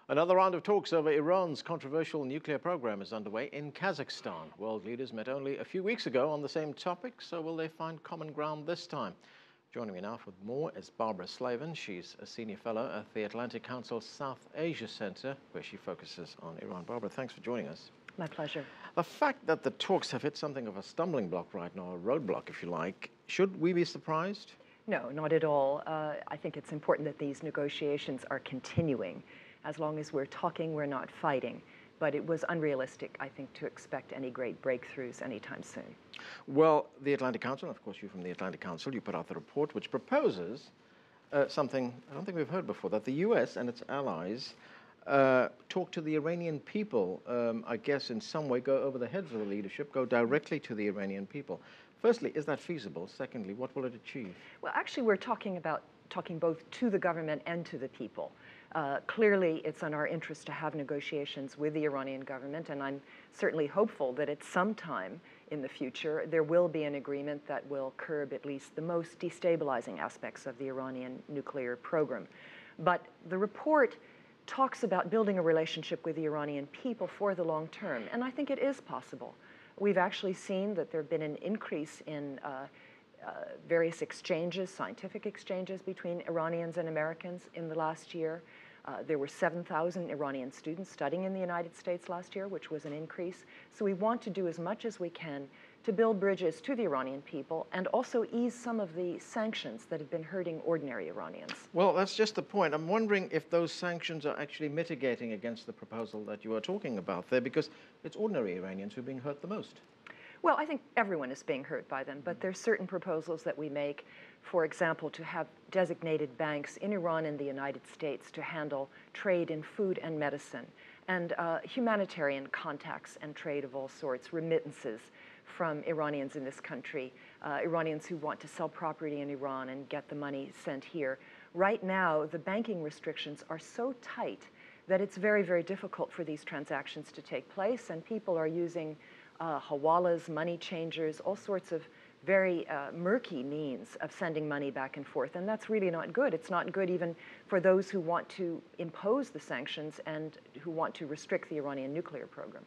Another round of talks over Iran's controversial nuclear program is underway in Kazakhstan. World leaders met only a few weeks ago on the same topic, so will they find common ground this time? Joining me now with more is Barbara Slavin. She's a senior fellow at the Atlantic Council South Asia Center, where she focuses on Iran. Barbara, thanks for joining us. My pleasure. The fact that the talks have hit something of a stumbling block right now, a roadblock, if you like, should we be surprised? No, not at all. I think it's important that these negotiations are continuing. As long as we're talking, we're not fighting. But it was unrealistic, I think, to expect any great breakthroughs anytime soon. Well, the Atlantic Council, of course, you're from the Atlantic Council, you put out the report which proposes something I don't think we've heard before, that the US and its allies talk to the Iranian people, I guess in some way go over the heads of the leadership, go directly to the Iranian people. Firstly, is that feasible? Secondly, what will it achieve? Well, actually, we're talking both to the government and to the people. Clearly, it's in our interest to have negotiations with the Iranian government, and I'm certainly hopeful that at some time in the future there will be an agreement that will curb at least the most destabilizing aspects of the Iranian nuclear program. But the report talks about building a relationship with the Iranian people for the long term, and I think it is possible. We've actually seen that there have been an increase in various exchanges, scientific exchanges between Iranians and Americans in the last year. There were 7,000 Iranian students studying in the United States last year, which was an increase. So we want to do as much as we can to build bridges to the Iranian people and also ease some of the sanctions that have been hurting ordinary Iranians. Well, that's just the point. I'm wondering if those sanctions are actually mitigating against the proposal that you are talking about there, because it's ordinary Iranians who are being hurt the most. Well, I think everyone is being hurt by them, but there's certain proposals that we make, for example, to have designated banks in Iran and the United States to handle trade in food and medicine, and humanitarian contacts and trade of all sorts, remittances from Iranians in this country, Iranians who want to sell property in Iran and get the money sent here. Right now, the banking restrictions are so tight that it's very, very difficult for these transactions to take place, and people are using hawalas, money changers, all sorts of very murky means of sending money back and forth, and that's really not good. It's not good even for those who want to impose the sanctions and who want to restrict the Iranian nuclear program.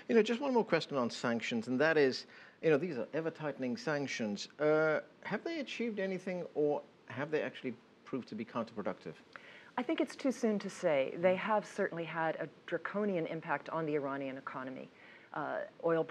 You know, just one more question on sanctions, and that is, you know, these are ever-tightening sanctions. Have they achieved anything, or have they actually proved to be counterproductive? I think it's too soon to say. They have certainly had a draconian impact on the Iranian economy. Oil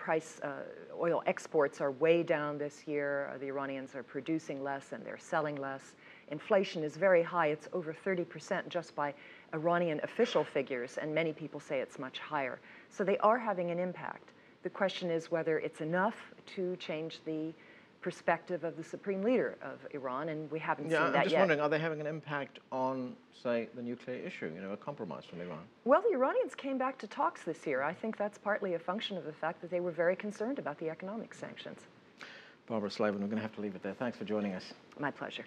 exports are way down this year. The Iranians are producing less and they're selling less. Inflation is very high. It's over 30% just by Iranian official figures, and many people say it's much higher. So they are having an impact. The question is whether it's enough to change the perspective of the supreme leader of Iran, and we haven't seen that yet. I'm just wondering, are they having an impact on, say, the nuclear issue, you know, a compromise from Iran? Well, the Iranians came back to talks this year. I think that's partly a function of the fact that they were very concerned about the economic sanctions. Barbara Slavin, we're going to have to leave it there. Thanks for joining us. My pleasure.